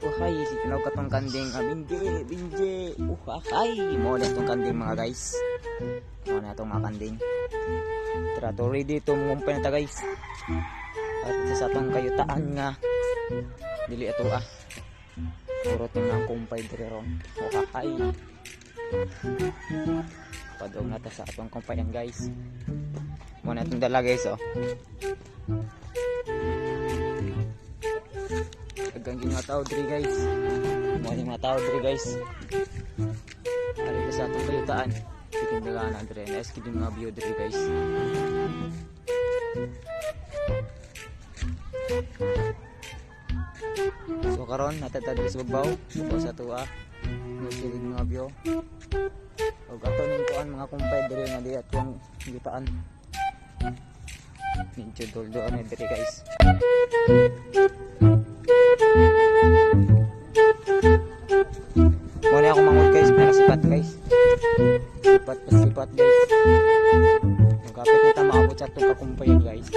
Uhay, si tinaw ka tong kanding. Binje. Uhay, mo na tong kanding mga guys. Mo na tong mga kanding. Tara, to ready to mumpay na ta guys. At sa atong kayutaan nga. Dili ato Puro tinang kumpay dire ron. Uhay. Padong na ta sa atong kumpayan guys. Mo na tong dala guys Agang mga tao diri guys. Mga mga tao diri guys. Ari sa atong kayutaan. Sige nila na diri. Nice kid mga view diri guys. So karon natatag sa bagbaw. Subo sa tuwa. Sige mga view. Og ato ning kuan mga kumpay diri nga di atong kayutaan. Medyo doldo diri guys. Muna ako mangod guys, pinakasipat guys. Sipat guys. Magkapit nita maabot sa itong kakumpayan guys.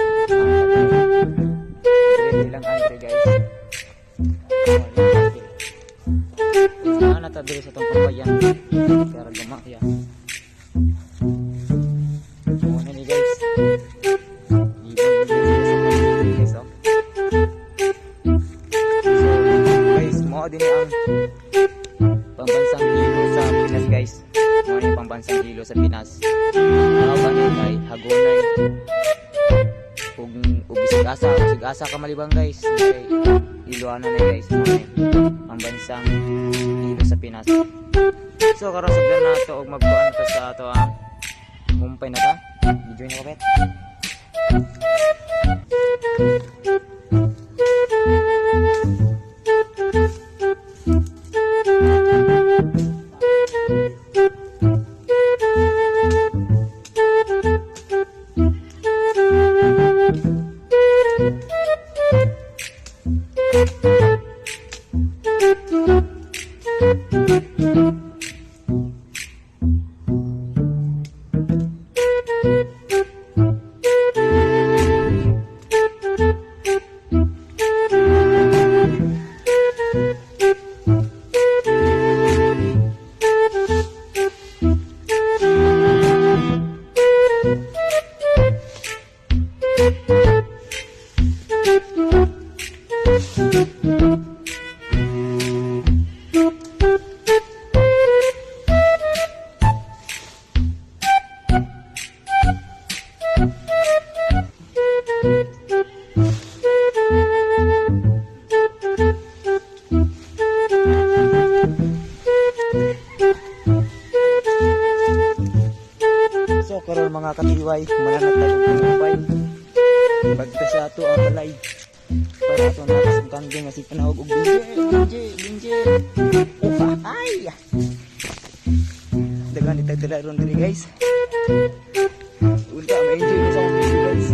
Ready lang Andre guys. Saan natadiri sa itong kakumpayan. Kaya gumakya. Muna ni guys. Din ang pambansang hilo sa Pinas guys. Ano yung pambansang hilo sa Pinas? Tawag kay Hagunay. Ug bisig-asa ka malibang guys. Kay Iloano na guys. Pambansang hilo sa Pinas. So karon sugdan na to og magkuan ta sa ato kumpay na ta. Video na ko bet. So karon mga katiway, mananat tayo kumpay. Bagta sa ato ang balay. Para ato natas ang kanding nga si panahog og binje. Ay! Dagan itagdala ron diri guys. Unta ma-enjoy mo sa video guys.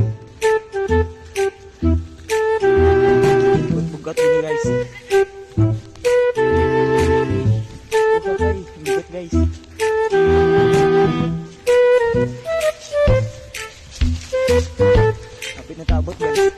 Bugat ini guys. Okay, bugat guys. Kapit na tabot guys.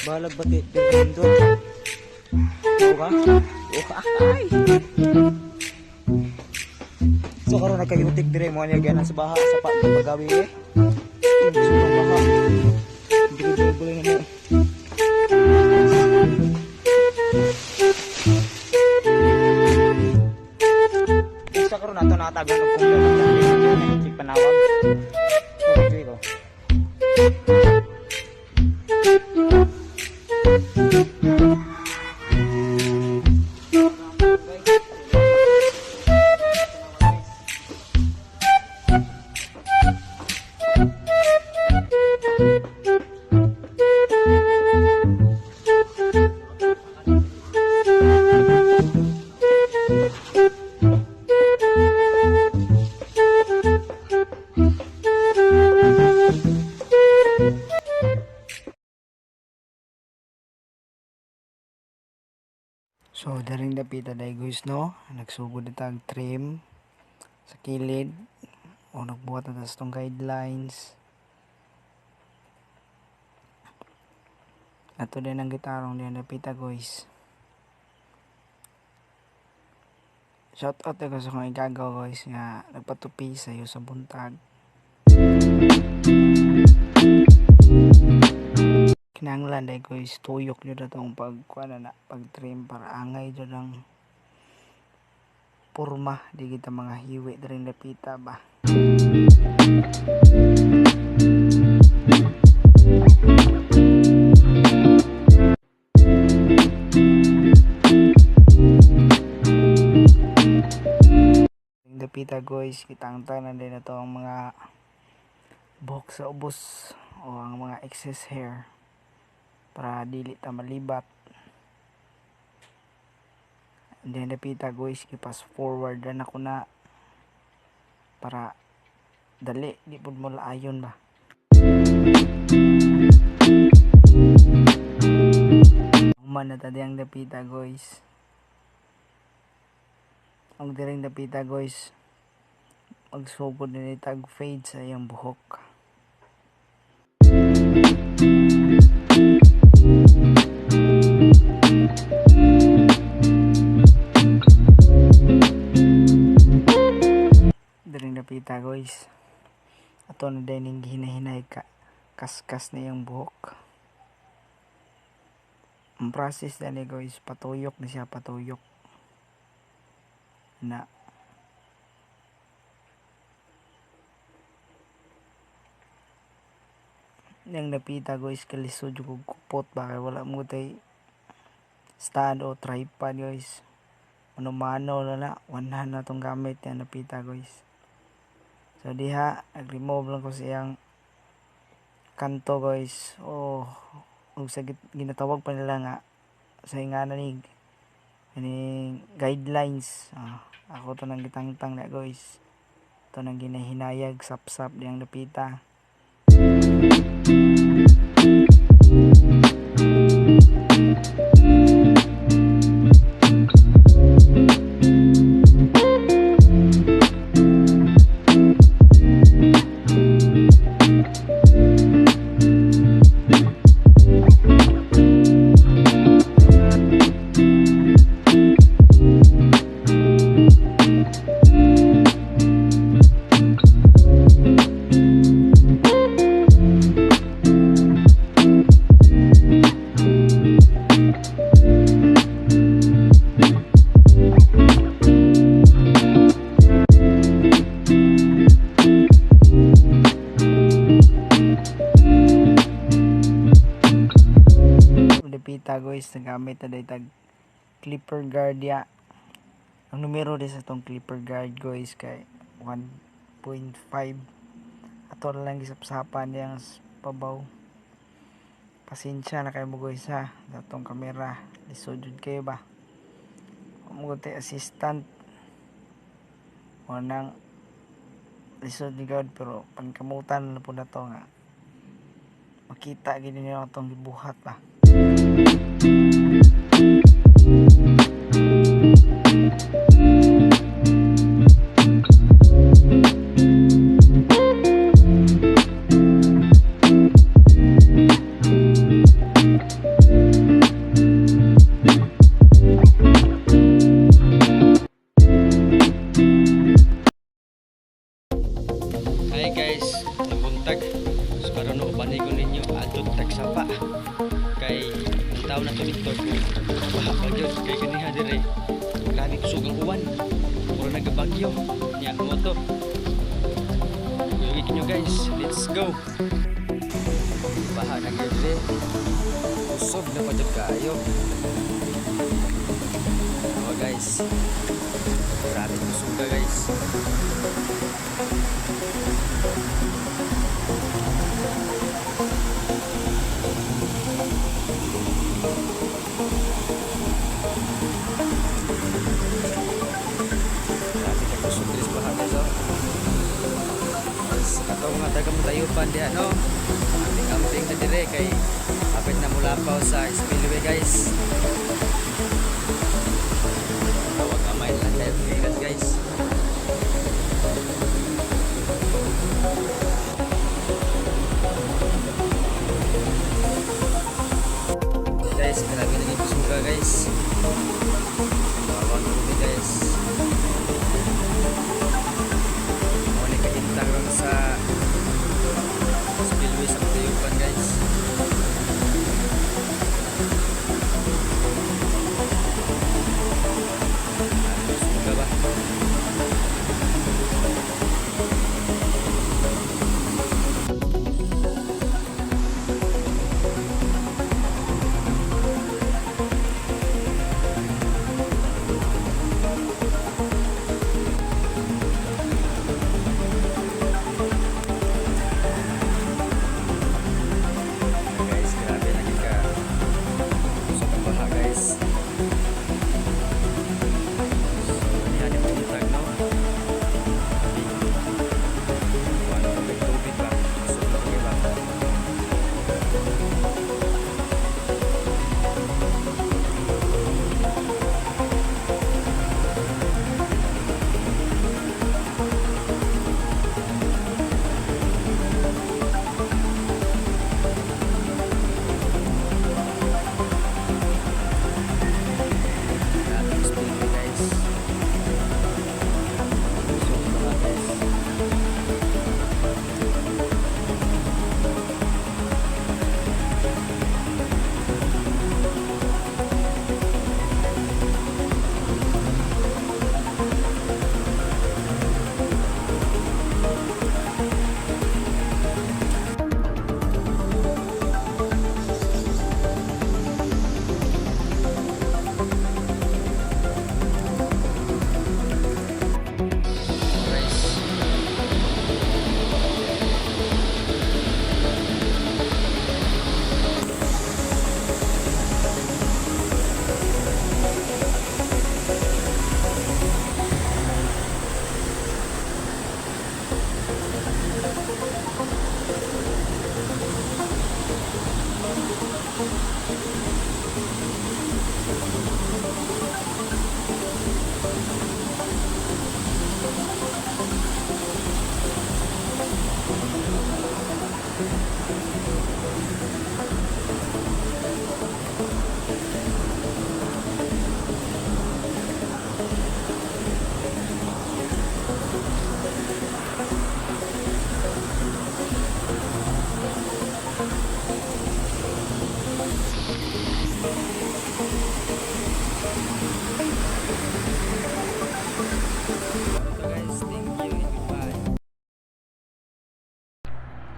Balag bati pero ay. So karon nagkayutik dire mo niya gana sa baha sa paggawi sulong baha. Dili na. Sa karon nato natagan og kumpleto ng panawag. Okay ko. So daring dapita day guys no, nagsugod na tag trim sa kilid o nagbuhat na tas tong guidelines. Ato din ang gitarong din dapita guys. Shout out ako sa mga igagaw guys nga nagpatupi sa iyo sa buntag. Kinanglan day guys, tuyok nyo na itong pag-trim para angay dyan ang purma. Di kita mga hiwi rin napita ba. Napita guys, kitang-tanan din na ito ang mga buhok sa ubos o ang mga excess hair para dili ta malibat. And then napita guys, ipas forward na ako na para dali di pud mo laayon ba. Human na tadi ang napita guys. Ang direng napita guys, magsugod na tag fade sa iyang buhok. Direng napita guys, ato na din yung hinahinay ka kaskas na yung buhok. Ang process na ni guys, patuyok na siya, patuyok na yung napita guys, kalisod yung kupot baka wala mo tay stand o tripod guys, mano-mano na one hand na tong gamit yung napita guys. So diha nag-remove lang ko siyang kanto guys, kung sa ginatawag pa nila nga sa ingana ni guidelines. Ako to nang gitangtang na guys, to nang ginahinayag sap-sap diyang napita. Pita guys, nagamit na day tag clipper guard ya. Ang numero din sa tong clipper guard guys kay 1.5. Ato na lang gisapsapan yang pabaw. Pasensya na kayo mo guys ha, sa tong kamera lisod kayo ba. Mo tay assistant o nang lisod ni God, pero pangkamutan na po na to nga makita gini niyo itong gibuhat ba. Hi guys, buntag. So karon no banigon ninyo adto tag sapa. Kay ang taon na to dito ko. Bagyo kay kaniha dire. Grabe kusog ang uwan. Puro nagabagyo. Nya moto. Gawin nyo guys, let's go. Baha na gyud. Kusog na pa jud kayo. Oh guys. Grabe kusog ka guys. Atong nga taga Mutayupan diha no. Camping na dire kay apit na mulapaw sa spillway guys.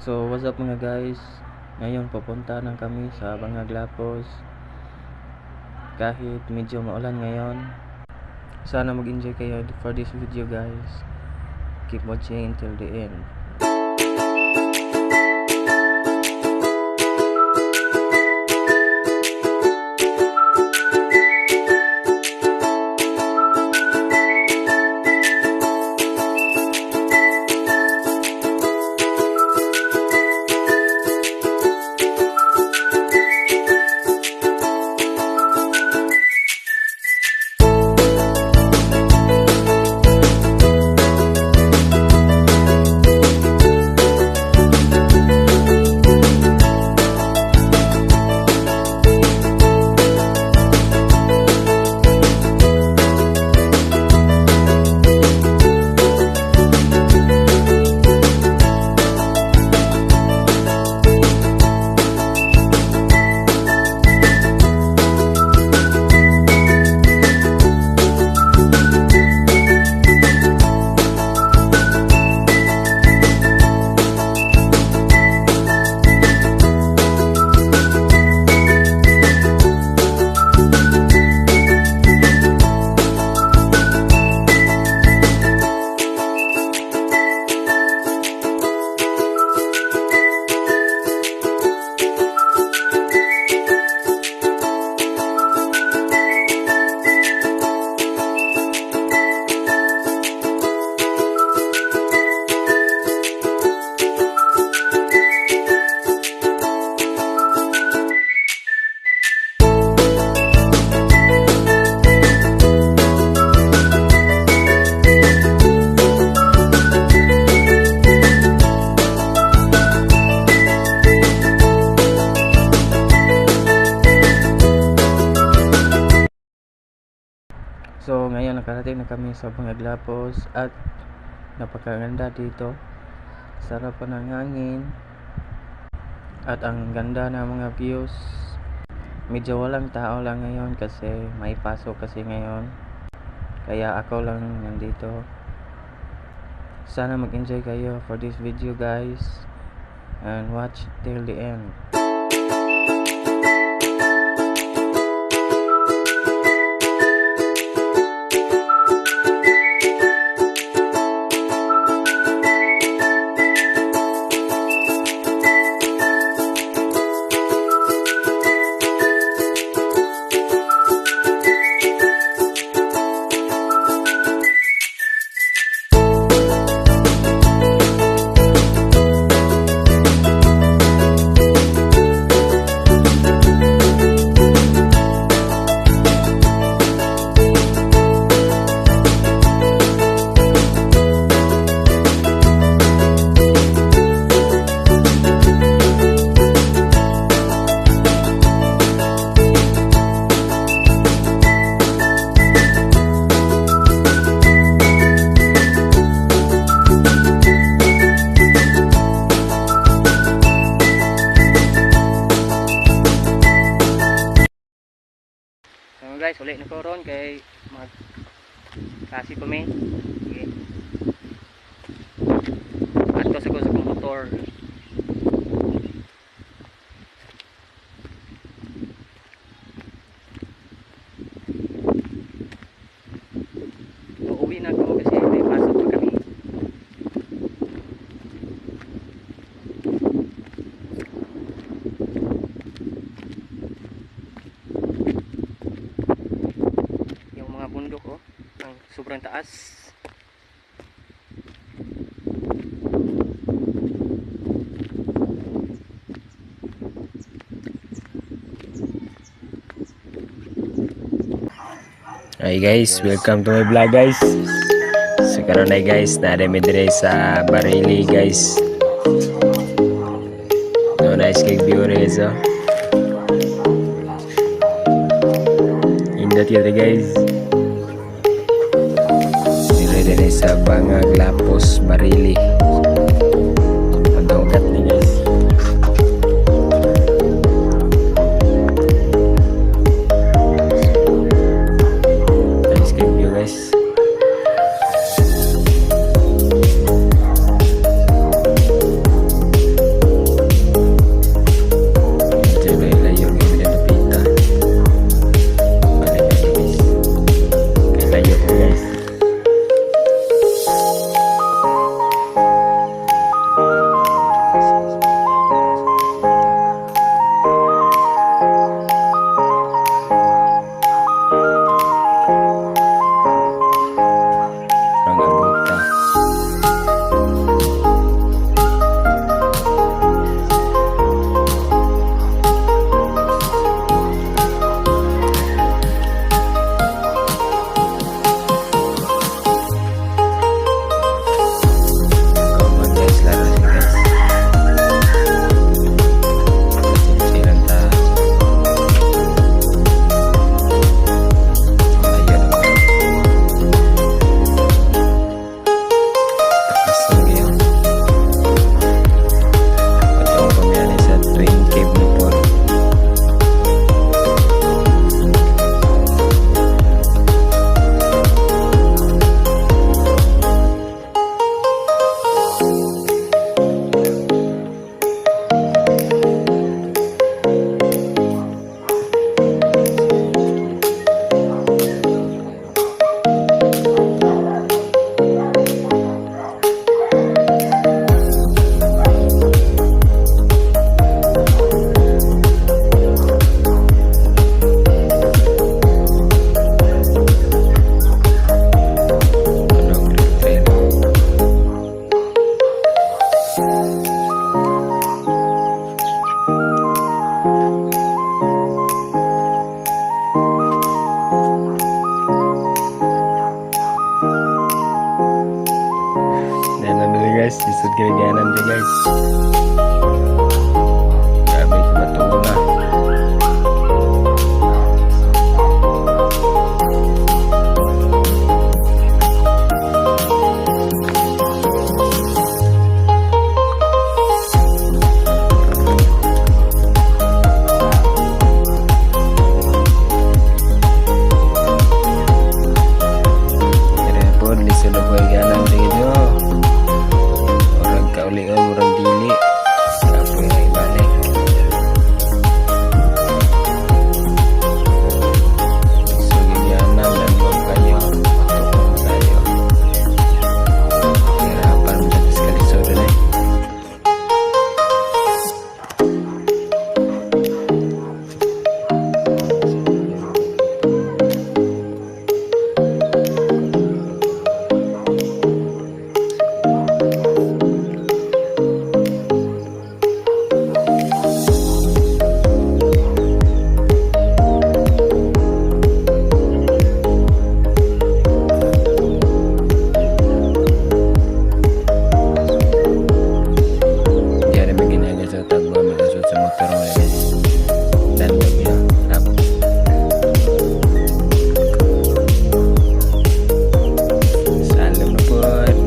So what's up mga guys, ngayon papunta na kami sa Bangag Lapos. Kahit medyo maulan ngayon, sana mag-enjoy kayo for this video guys. Keep watching until the end. So ngayon nakarating na kami sa Bangag Lapos at napakaganda dito. Sarap pa ng hangin at ang ganda ng mga views. Medyo walang tao lang ngayon kasi may pasok kasi ngayon. Kaya ako lang nandito. Sana mag-enjoy kayo for this video guys and watch till the end. So guys, ulit na ko ron kay mag klase pa may. Okay. Ato sa ko sa kong motor. Uuwi na ako kasi may pasok pa kami. Bundok oh, ang sobrang taas. Hi guys, welcome to my vlog guys. So karon na guys, narami dire sa Barili guys. No nice cake view rin so. Indot yun guys. Dire sa Bangag Lapos, Barili. Ang ugat ni guys. Nice cake view guys. guys, isod kaliganan din guys. Grabe kumatuo na. Repot lisod ko ganan din ito. Orang kaulian orang dili. Apa yang balik? So ganan dan kayo patukang kayo. Hirapan menjadi sekali saudara. Dia ada begini aja saya tak gua ambil kasut sama motor mulai guys. Dan dia rap. Salam nepot.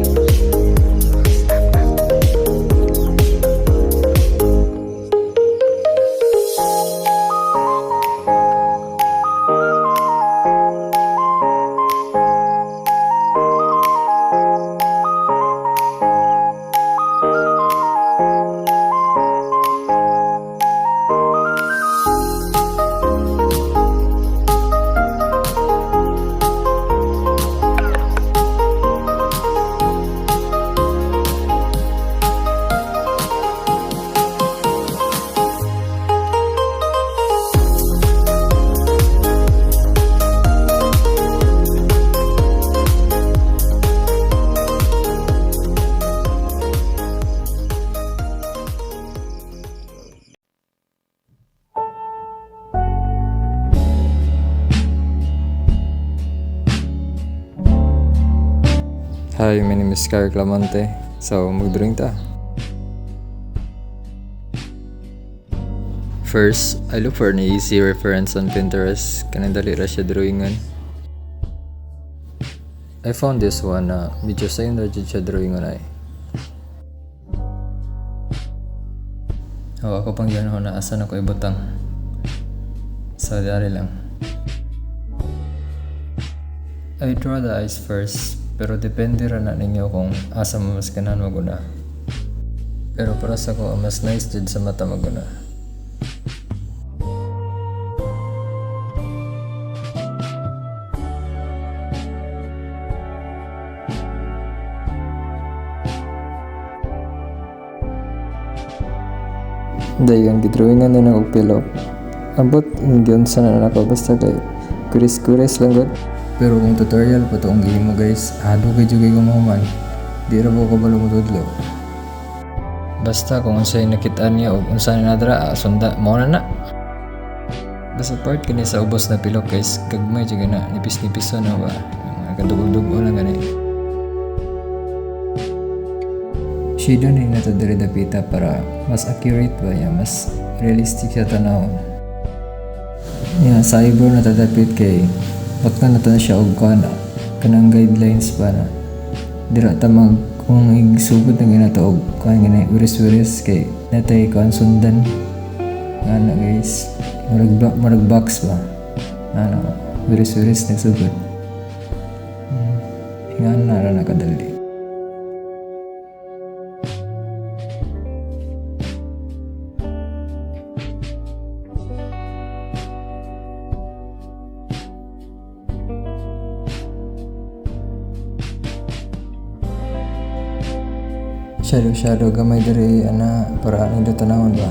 Hi, my name is Kyle Clamante. So, mag-drawing ta. First, I look for an easy reference on Pinterest. Kanang dali ra siya drawingan. I found this one na medyo sayon ra jud siya drawingan ay. Ako pang yun ako na asan ako ibutang. So, dari lang. I draw the eyes first. Pero depende ra na ninyo kung asa mo mas ganahan maguna. Pero para sa ko, mas nice jud sa mata maguna. Dayon gidrawingan na ng pilok. Abot hindi sa na nako basta kay kuris-kuris lang gud. Pero kung tutorial pa to ang gihimo guys, ado kay jud kay gumahuman. Di ra ko kabalo mo tudlo. Basta kung unsay nakit-an niya o unsay nadra sunda mo na. Basta part kini sa ubos na pilok guys, gagmay jud na nipis-nipis na ba. Mga kadugog-dugo lang gani. Shadow ni nato diri dapita para mas accurate ba ya, mas realistic siya tanawon. Ya, sa eyebrow na tadapit kay wag na nato na siya og kanang guidelines para dira ta mag kung igsugod na ginato og kan gani uris-uris kay natay kan sundan ana guys marag box ba ano uris-uris nagsugod hingan na ra nakadali. Shadow gamay diri ana para ano tanawon ba.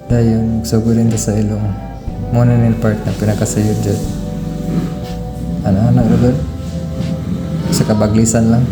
Dayon sugurin ta sa ilong. Mo na nil part na pinakasayod jud. Ana Robert. Sa kabaglisan lang.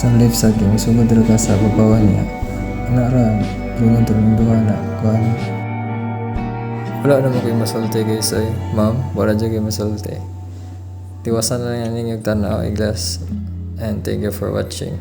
Sa left side yung sugod ra ka sa babawan niya. Ana ra, lungan tulong duha na kuan. Wala naman kayo masulti guys ay ma'am, wala dyan kayo masulti. Tiwasan na lang yan yung tanaw iglas. And thank you for watching.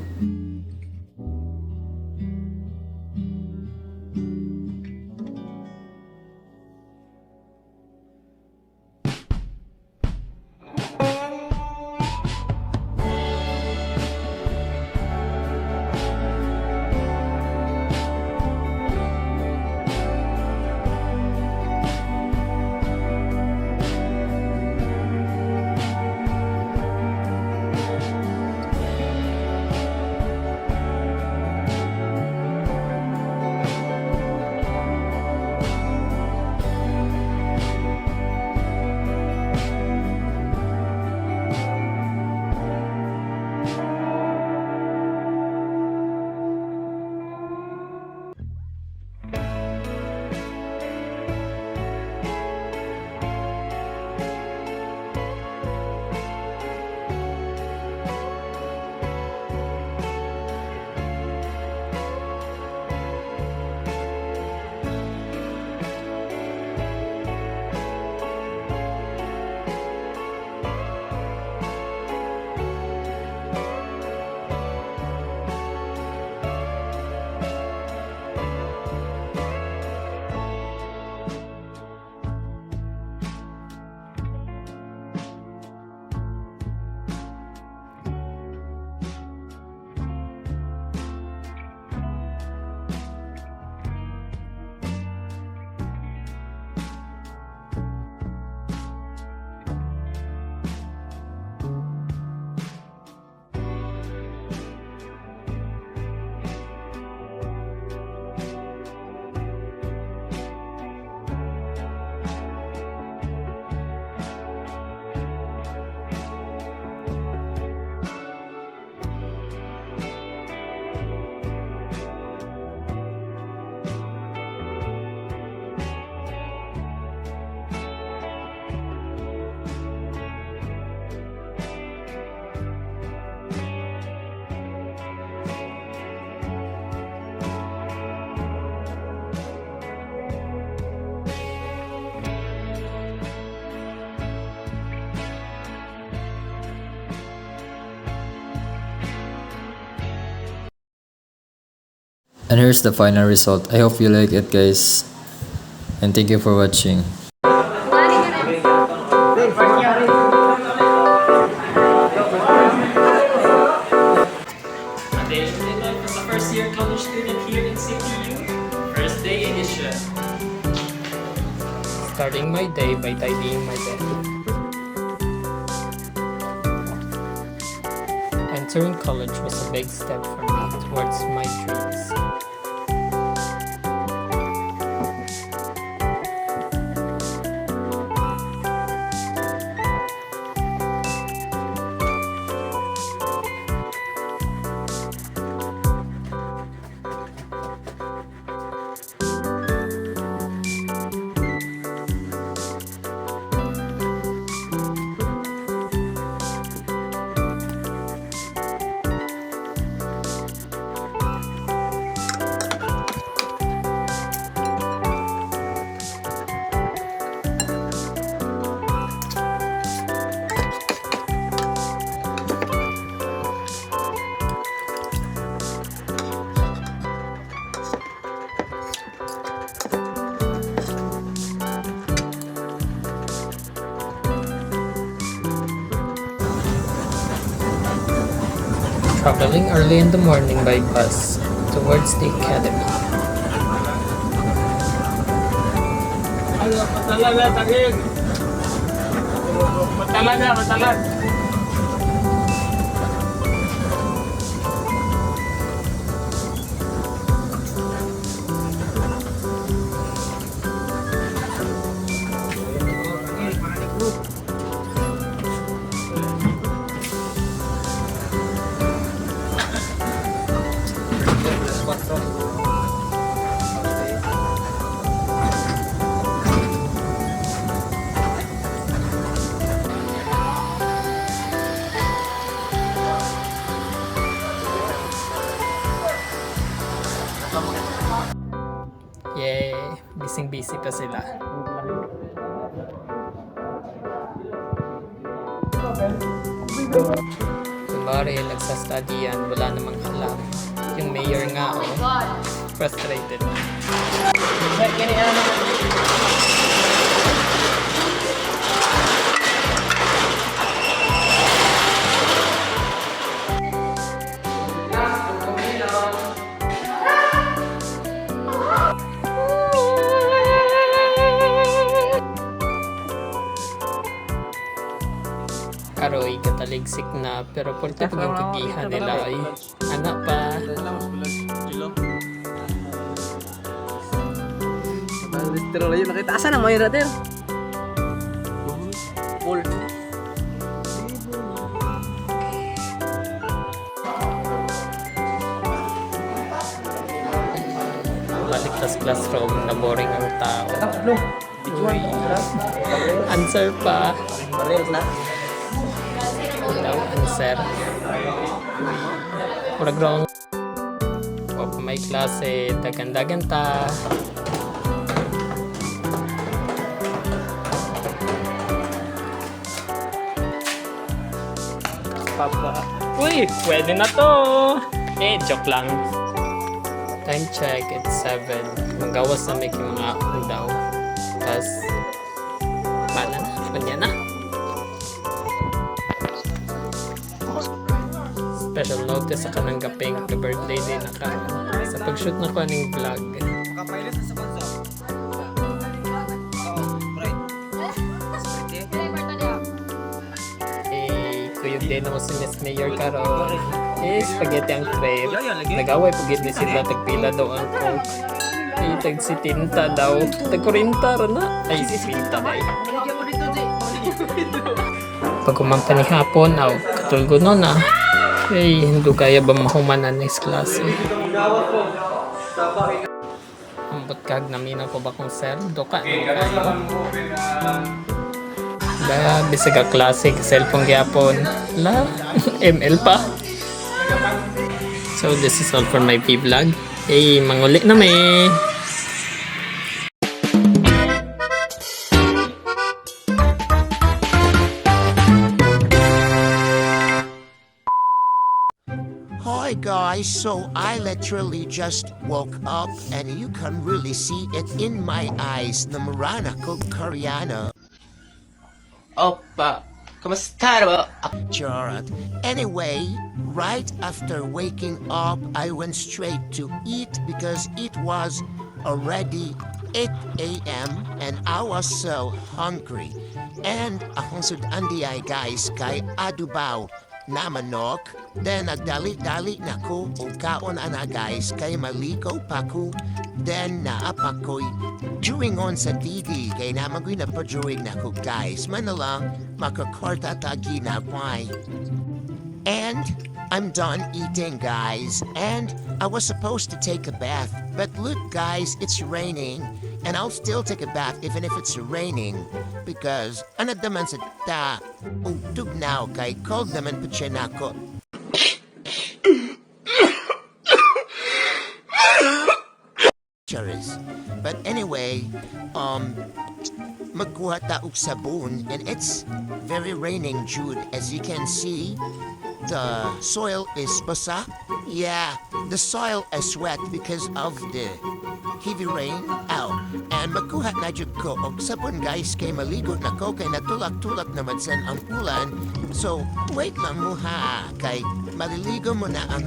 And here's the final result. I hope you like it guys. And thank you for watching. Day in life as a first year college student here in CPU. First day edition. Starting my day by tidying my bed. Entering college was a big step for me towards my dreams. Traveling early in the morning by bus towards the academy. busy pa sila. Kunwari, nagsa-study yan, wala namang alam. Yung mayor nga, frustrated. Karoy, kataligsik na, pero porte pag yung kagihan nila ay anak pa. Pero lang yun, nakita. Asa na mo yun, Rater? Full. Balik tas classroom, na boring ang tao. Uy, answer pa. Daw answer. Murag wrong. O pa may klase, dagan-dagan ta. Papa. Uy, pwede na to. Joke lang. Time check, it's 7. Magawas na may mga akong daw. Tas, bala na, kanya na. Special notice sa kanang gaping ka-birthday din na ka. Sa pag-shoot na ko aning vlog. Makapilot na sa bansa. Right. Kuyog din mo si Miss Mayor karon. Spaghetti ang crepe. Nagaway pagit ni sila tagpila daw ang coke. Tag si Tinta daw. Tag 40 na. Ay, si Tinta na Pag kumampa ni hapon, katulgo nun hindi kaya ba mahumanan next class Ambot kag naminaw ko ba kung sir? Doka Ba, bisag ka klase cellphone gyapon. La, ML pa. So this is all for my vlog. Manguli na me. Hi guys, so I literally just woke up and you can really see it in my eyes na marana ko Koreano. Opa, kamusta ba? Charot. Anyway, right after waking up, I went straight to eat because it was already 8 a.m. and I was so hungry. And akong sudandi ay guys kay adubaw na manok. Then nagdali-dali na ko o kaon ana guys kay maligo pa ko. Then naapakoy during on sa TV kay namagoy na pa during na ko guys. Manalang makakorta tagi na kway. And I'm done eating guys. And I was supposed to take a bath. But look guys, it's raining. And I'll still take a bath even if it's raining. Because ano naman sa ta. Utog now kay cold naman pa siya nako. But anyway, magkuha ta og sabon and it's very raining Jude. As you can see, the soil is basa. Yeah, the soil is wet because of the heavy rain. Ow. And magkuha na jud ko og sabon guys kay maligo na ko kay natulak-tulak naman san ang ulan. So, wait lang mo ha kay maliligo mo na ang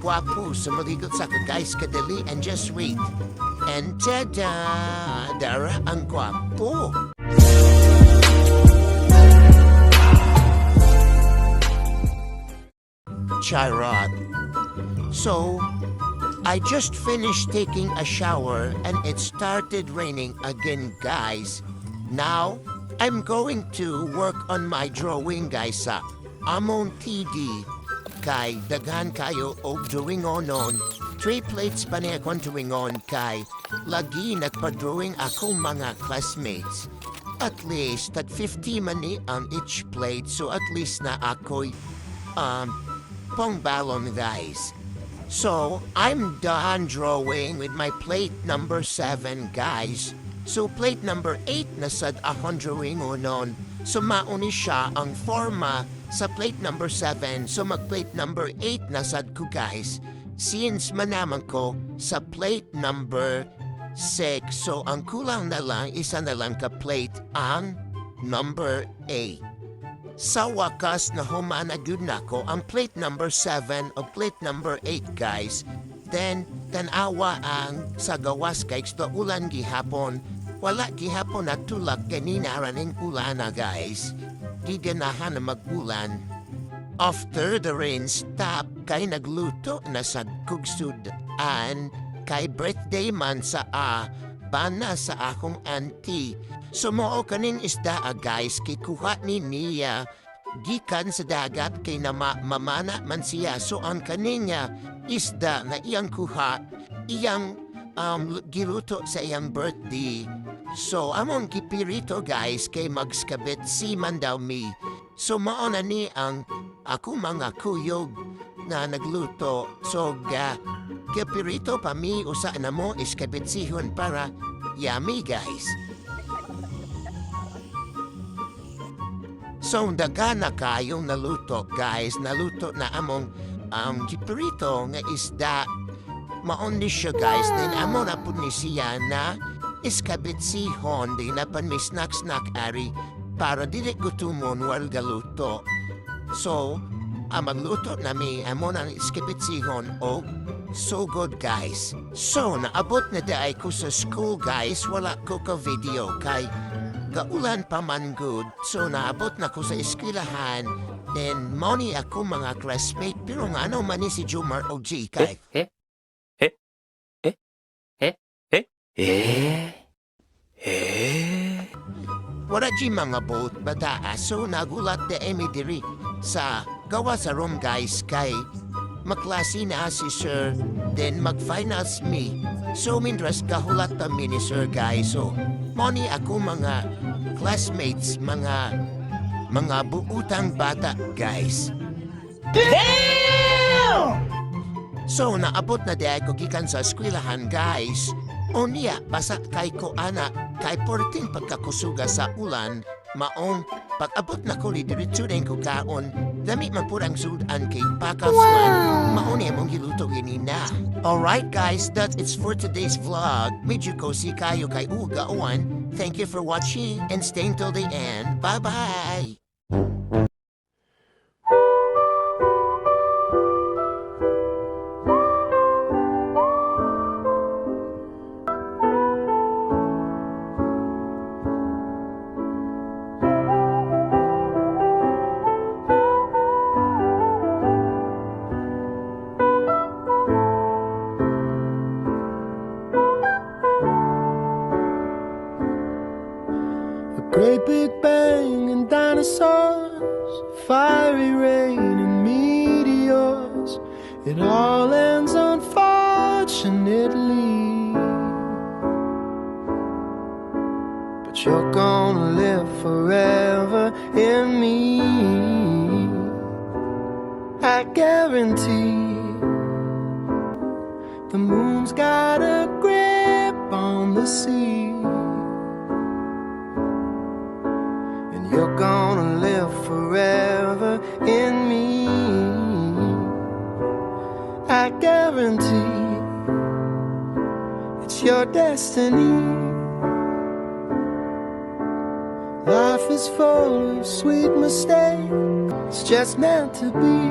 guwapo sa maligo sa ka guys kadali and just wait. And tada! Dara ang guwapo! Charot. So, I just finished taking a shower and it started raining again, guys. Now, I'm going to work on my drawing, guys, sa Amon TD. Kay, daghan kayo og drawing on. 3 plates pa niya akong drawing on, kay lagi nagpa-drawing ako mga classmates. At least, at 50 money on each plate, so at least na ako'y, pang balon, guys. So, I'm done drawing with my plate number 7, guys. So, plate number 8 na sad akong drawing unon. So, mauni siya ang forma sa plate number 7. So, mag-plate number 8 na sad ko, guys. Since manaman ko sa plate number 6. So, ang kulang na lang, isa na lang ka-plate ang number 8. Sa wakas na humanagud na ko ang plate number 7 o plate number 8, guys. Then, tanawa ang sa gawas guys na ulan gihapon. Wala gihapon na tulak kanina raning ulan na, guys. Di ganahan na mag-ulan. After the rain stop, kay nagluto na sa kugsudaan. Kay birthday man sa bana sa akong auntie. Sumao kaning isda guys, kikuha ni niya gikan sa dagat kay mamana man siya. So ang kaninya isda na iyang kuha, iyang giluto sa iyang birthday. So among gipirito guys kay magskabit si man daw mi. So mauna ni ang ako mga kuyog na nagluto. So gipirito pa mi usa na mo iskabit sihon para yummy, guys. So, daga na kayong naluto, guys. Naluto na among giprito nga isda. Maon ni siya, guys. Then amo na po ni siya na iskabit sihon. Di na pan may snack-snack ari para dili gutumon wal galuto. So, magluto na mi amo na iskabit sihon o so good, guys. So, naabot na daay ko sa school, guys. Wala ko ka-video kay gaulan pa man good. So, naabot na ko sa eskwelahan. Then, money ako mga classmate. Pero nga ano man ni si Jomar o G kay. Wala G mga boat bataa. So, nagulat na emi diri sa gawa sa room, guys, kay maklase na si sir, then mag-finals me. So, mindras kahulat pa mi ni sir, guys. So, money ako mga classmates, mga buutang bata, guys. Damn! So, naabot na di ako gikan sa eskwelahan, guys. O niya, basa kay ko ana, kay 14 pagkakusuga sa ulan, maong pag-abot na ko ni diretso din ko kaon, dami magpurang sudan kay pakas man, maong niya mong giluto ginina. Alright guys, that's it for today's vlog. Medyo ko si kayo kay Ugaon. Thank you for watching and staying till the end. Bye-bye! Great big bang and dinosaurs, fiery rain and meteors. It all ends unfortunately, but you're gonna live forever in me, I guarantee. The moon's got a grip on the sea, you're gonna live forever in me, I guarantee. It's your destiny. Life is full of sweet mistakes. It's just meant to be.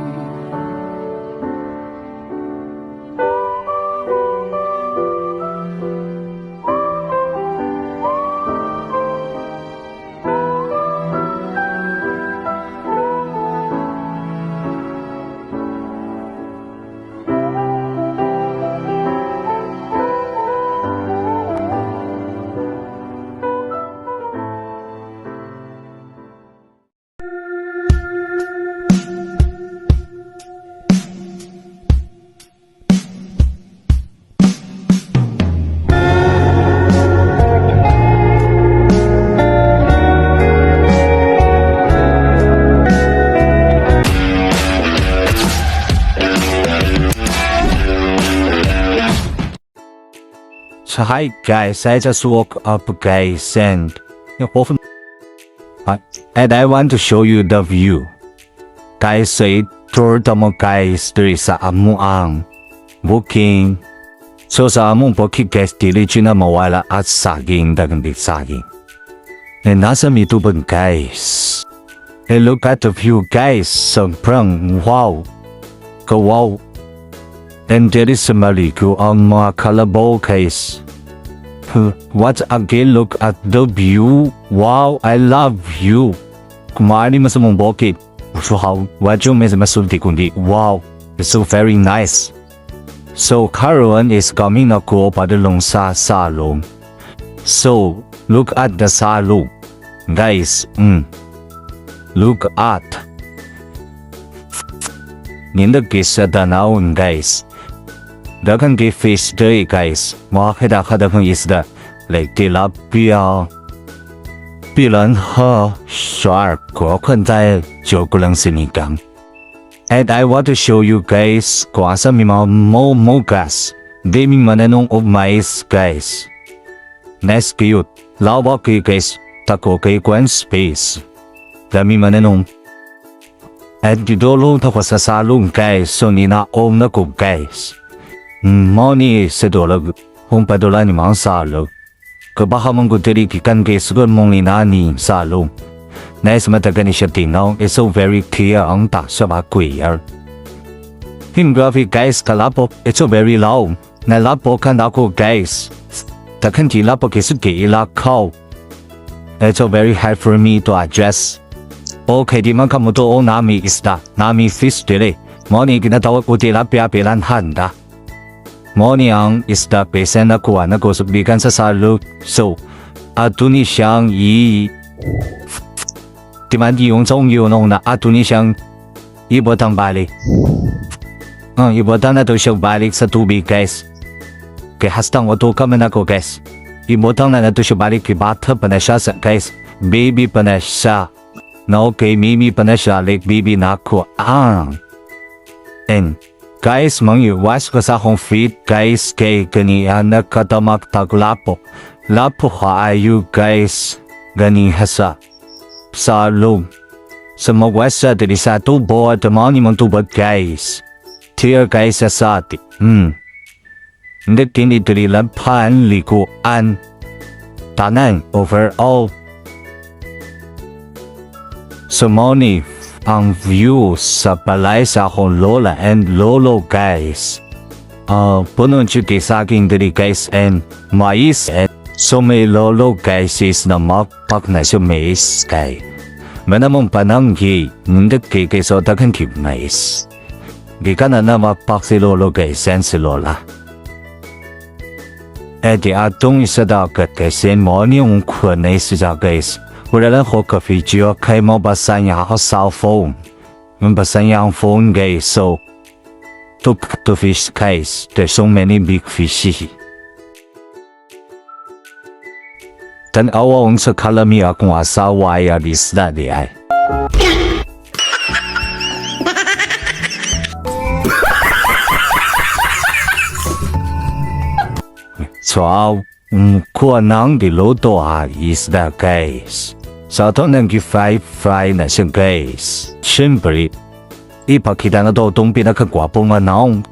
hi guys, I just woke up guys and I want to show you the view. Guys, say tour mo guys diri sa amuang booking. So sa among booking guys, dili na mawala at saging dagang di saging. And nasa mituban guys. And look at the view guys, sobrang wow. Go wow. And there is a maligo ang mga kalabaw guys. What again, look at the view. Wow, I love you. Kumari mo sa mong bukid. Wow, wadyo may masulti kundi. Wow, it's so very nice. So karon is coming ako padulong sa salon. So look at the salon. Guys, look at. Nindag sa danawon guys. Dagang kay fish day guys. Makakita ka dagang isda. Like tilapia. Pilan ha. Shark. Ko kantay. Joke lang sinigang. And I want to show you guys kung asa may mga mogas. Daming mananong of mais guys. Nice cute. Lawa kay guys. Tako kay Gwen Space. Dami mananong. At didolo ako sa salon guys. So ninaom na ko guys. Money sa dolag. Kung padula ni mga salon. Kabaka mong kutiri kikan guys. Kung mong ninani salon. Nice matagan siya tinaw. It's so very clear ang tasya ba queer. Himgrafi guys kalapok. It's so very loud. Nalapokan ako guys. Takan tilapok is ilakaw. It's so very hard for me to address. Okay, di man kamuto o nami isda. Nami fish dili. Moni ginatawag ko tilapia pilanhanda. Moni ang isda pesen na kuha na kusubigan sa salo. So, atuni siyang Timandi yung zong yun na atuni siyang ibotang balik. Ibotang na to siyang balik sa tubig guys. Kaya hastang wato kaman ako guys. Ibotang na to siya balik kay bata pa na siya sa guys. Baby pa na siya. Na okay, mimi pa na siya like baby na ako. And guys, mangiwas ko sa akong feet guys kay ganihan na katamak taglapo. Lapo kaayo guys. Ganiha sa salong. Sa magwasa dili sa tubo at mani mong tubad guys. Tier guys sa sati. Hindi kini dili lampan likuan. Tanan overall. So moni ang view sa balay sa akong lola and lolo guys. Puno siya sa aking dili guys and mais and so may lolo guys is na mapak na siya mais kay. Manamong pananggi hindi kay so dagan kay mais. Gika na mapak si lolo guys and si lola. Eh di atong isa dagat guys and moni yung kunay siya guys. Wala lang ko ka video kay mo basa niya ako cell phone. Basa niya ang phone guys so to fish guys. There's so many big fish. Tan awang sa kalami akong asawa ay isda di ay. So kuha nang diloto isda guys. Sa ito nang fry na siya guys. Siyempre, ipakita na to itong pinakagwapong manong